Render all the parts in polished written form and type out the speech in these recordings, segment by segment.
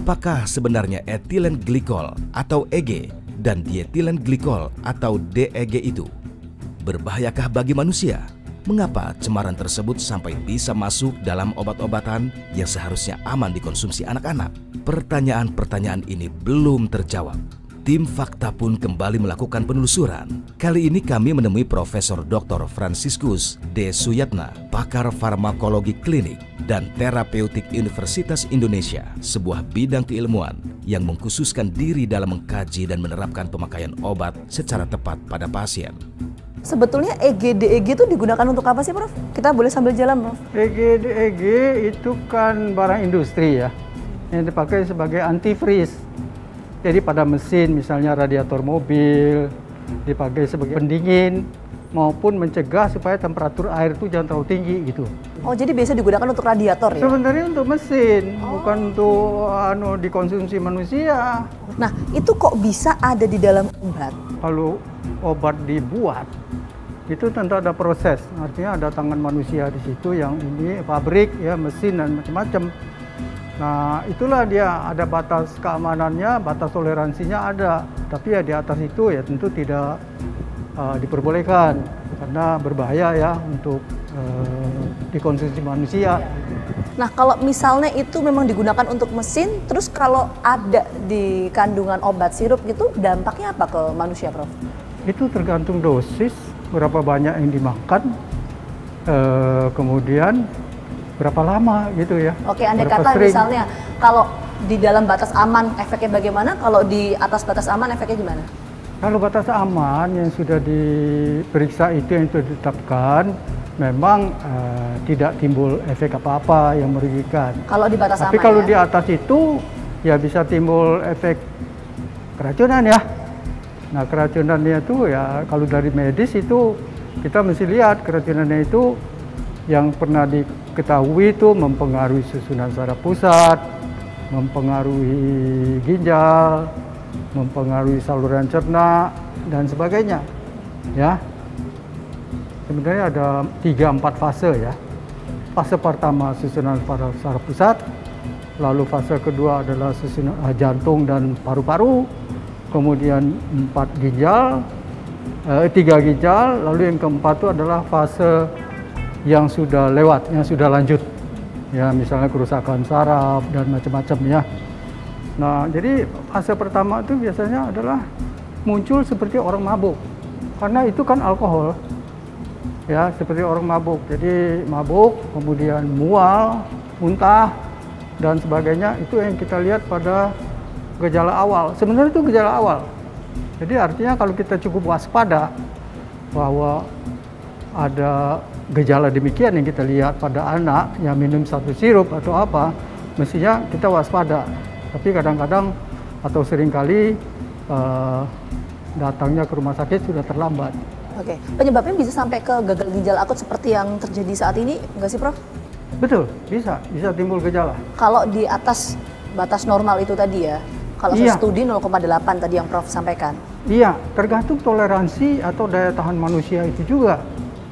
Apakah sebenarnya etilen glikol atau EG dan dietilen glikol atau DEG itu? Berbahayakah bagi manusia? Mengapa cemaran tersebut sampai bisa masuk dalam obat-obatan yang seharusnya aman dikonsumsi anak-anak? Pertanyaan-pertanyaan ini belum terjawab. Tim Fakta pun kembali melakukan penelusuran. Kali ini kami menemui Profesor Dr. Franciscus D. Suyatna, pakar farmakologi klinik dan terapeutik Universitas Indonesia, sebuah bidang keilmuan yang mengkhususkan diri dalam mengkaji dan menerapkan pemakaian obat secara tepat pada pasien. Sebetulnya EG-DEG itu digunakan untuk apa sih, Prof? Kita boleh sambil jalan, Prof. EG-DEG itu kan barang industri ya, yang dipakai sebagai antifreeze. Jadi pada mesin, misalnya radiator mobil, dipakai sebagai pendingin, maupun mencegah supaya temperatur air itu jangan terlalu tinggi gitu. Oh, jadi biasa digunakan untuk radiator ya? Sebenarnya untuk mesin, bukan untuk dikonsumsi manusia. Nah, itu kok bisa ada di dalam obat? Kalau obat dibuat, itu tentu ada proses. Artinya ada tangan manusia di situ yang ini pabrik, ya mesin dan macam-macam. Nah, itulah dia ada batas keamanannya, batas toleransinya ada. Tapi ya di atas itu ya tentu tidak diperbolehkan karena berbahaya ya untuk dikonsumsi manusia. Nah, kalau misalnya itu memang digunakan untuk mesin, terus kalau ada di kandungan obat sirup gitu, dampaknya apa ke manusia, Prof? Itu tergantung dosis, berapa banyak yang dimakan, kemudian berapa lama gitu ya. Oke, andai kata misalnya kalau di dalam batas aman efeknya bagaimana, kalau di atas batas aman efeknya gimana? Kalau batas aman yang sudah diperiksa itu yang sudah ditetapkan, memang tidak timbul efek apa-apa yang merugikan. Kalau di batas Tapi aman kalau ya? di atas itu ya bisa timbul efek keracunan ya. Nah, keracunannya itu ya kalau dari medis itu kita mesti lihat keracunannya itu yang pernah diketahui itu mempengaruhi susunan saraf pusat, mempengaruhi ginjal, mempengaruhi saluran cerna dan sebagainya. Ya. Sebenarnya ada 3-4 fase ya. Fase pertama susunan saraf pusat, lalu fase kedua adalah susunan jantung dan paru-paru, kemudian 3 ginjal, lalu yang keempat itu adalah fase yang sudah lewat, yang sudah lanjut. Ya, misalnya kerusakan saraf dan macam-macam ya. Nah, jadi fase pertama itu biasanya adalah muncul seperti orang mabuk. Karena itu kan alkohol. Ya, seperti orang mabuk. Jadi mabuk, kemudian mual, muntah dan sebagainya, itu yang kita lihat pada gejala awal. Sebenarnya itu gejala awal. Jadi artinya kalau kita cukup waspada bahwa ada gejala demikian yang kita lihat pada anak yang minum satu sirup atau apa, mestinya kita waspada. Tapi kadang-kadang atau seringkali datangnya ke rumah sakit sudah terlambat. Oke, penyebabnya bisa sampai ke gagal ginjal akut seperti yang terjadi saat ini, enggak sih, Prof? Betul, bisa timbul gejala. Kalau di atas batas normal itu tadi ya, kalau studi 0,8 tadi yang Prof sampaikan. Iya, tergantung toleransi atau daya tahan manusia itu juga.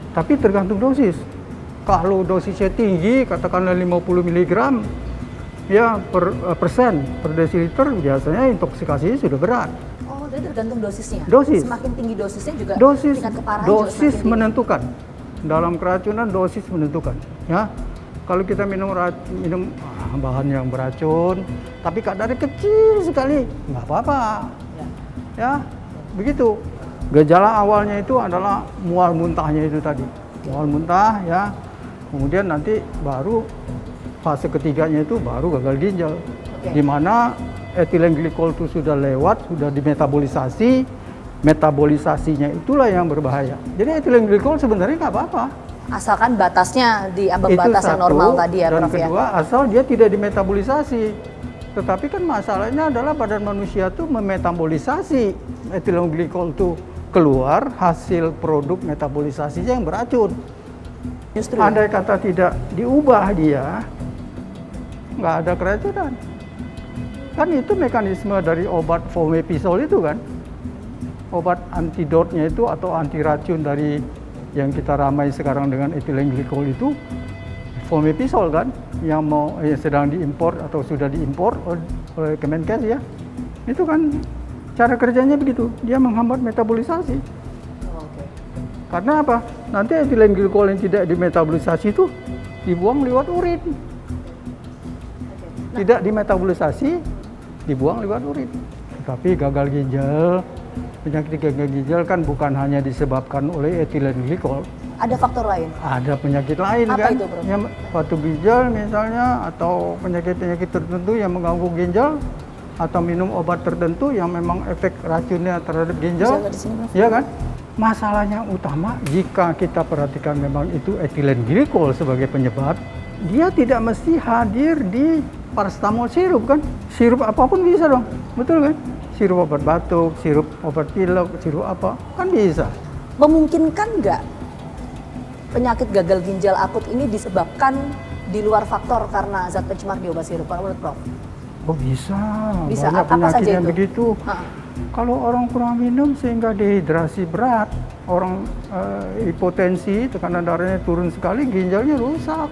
Tapi tergantung dosis. Kalau dosisnya tinggi, katakanlah 50 mg ya per desiliter, biasanya intoksikasinya sudah berat. Oh, jadi tergantung dosisnya. Dosis. Semakin tinggi dosisnya juga tingkat keparahan dosis juga menentukan. Dalam keracunan dosis menentukan, ya. Kalau kita minum bahan yang beracun, tapi kadarnya kecil sekali, nggak apa-apa. Ya, begitu. Gejala awalnya itu adalah mual muntahnya itu tadi. Mual muntah ya. Kemudian nanti baru fase ketiganya itu baru gagal ginjal. Di mana etilen glikol itu sudah lewat, sudah dimetabolisasi. Metabolisasinya itulah yang berbahaya. Jadi etilen glikol sebenarnya nggak apa-apa. Asalkan batasnya di ambang batas yang normal tadi ya, Prof. Dan kedua, asal dia tidak dimetabolisasi. Tetapi kan masalahnya adalah badan manusia itu memetabolisasi etilen glikol itu keluar hasil produk metabolisasinya yang beracun. Justru andai kata tidak diubah dia, nggak ada keracunan. Kan itu mekanisme dari obat fomepizol itu kan. Obat antidotnya itu atau anti racun dari yang kita ramai sekarang dengan etilen glikol itu Fomepizol kan, yang sedang diimpor atau sudah diimpor oleh Kemenkes ya. Itu kan cara kerjanya begitu, dia menghambat metabolisasi. Oke. Karena apa? Nanti etilen glikol yang tidak dimetabolisasi itu dibuang lewat urin. Tidak dimetabolisasi, dibuang lewat urin. Tapi gagal ginjal, penyakit gagal ginjal kan bukan hanya disebabkan oleh etilen glikol. Ada faktor lain? Ada penyakit lain apa kan, itu, Prof? yang batu ginjal misalnya, atau penyakit-penyakit tertentu yang mengganggu ginjal, atau minum obat tertentu yang memang efek racunnya terhadap ginjal, Bisa di sini, Prof? ya kan? Masalahnya utama jika kita perhatikan memang itu etilen glikol sebagai penyebab, dia tidak mesti hadir di paracetamol sirup kan? Sirup apapun bisa dong, betul kan? Sirup obat batuk, sirup obat pilek, sirup apa, kan bisa. Memungkinkan nggak penyakit gagal ginjal akut ini disebabkan di luar faktor karena zat pencemar di obat sirup, menurut Prof? Oh bisa, Bisa, banyak apa penyakit saja yang itu? begitu. Ha. Kalau orang kurang minum sehingga dehidrasi berat, orang hipotensi, tekanan darahnya turun sekali, ginjalnya rusak.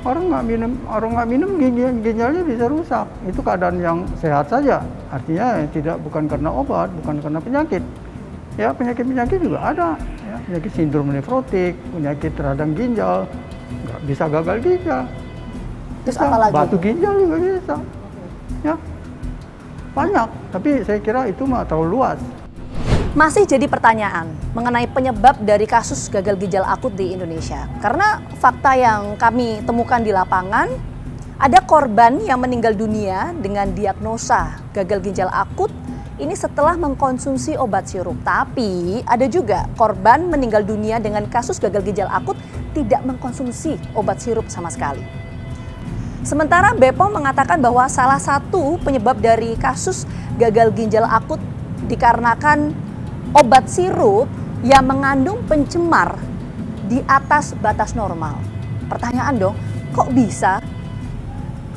Orang nggak minum ginjalnya bisa rusak. Itu keadaan yang sehat saja. Artinya bukan karena obat, bukan karena penyakit. Ya penyakit-penyakit juga ada. Ya, penyakit sindrom nefrotik, penyakit radang ginjal, nggak bisa gagal ginjal. Terus Bisa, apa lagi? batu ginjal juga bisa. Ya, banyak. Tapi saya kira itu mah terlalu luas. Masih jadi pertanyaan mengenai penyebab dari kasus gagal ginjal akut di Indonesia. Karena fakta yang kami temukan di lapangan, ada korban yang meninggal dunia dengan diagnosa gagal ginjal akut ini setelah mengkonsumsi obat sirup. Tapi ada juga korban meninggal dunia dengan kasus gagal ginjal akut tidak mengkonsumsi obat sirup sama sekali. Sementara BPOM mengatakan bahwa salah satu penyebab dari kasus gagal ginjal akut dikarenakan obat sirup yang mengandung pencemar di atas batas normal. Pertanyaan dong, kok bisa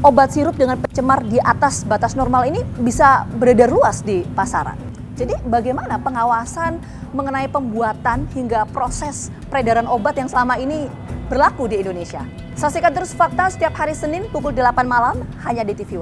obat sirup dengan pencemar di atas batas normal ini bisa beredar luas di pasaran? Jadi bagaimana pengawasan mengenai pembuatan hingga proses peredaran obat yang selama ini berlaku di Indonesia? Saksikan terus Fakta setiap hari Senin pukul 8 malam hanya di TV One.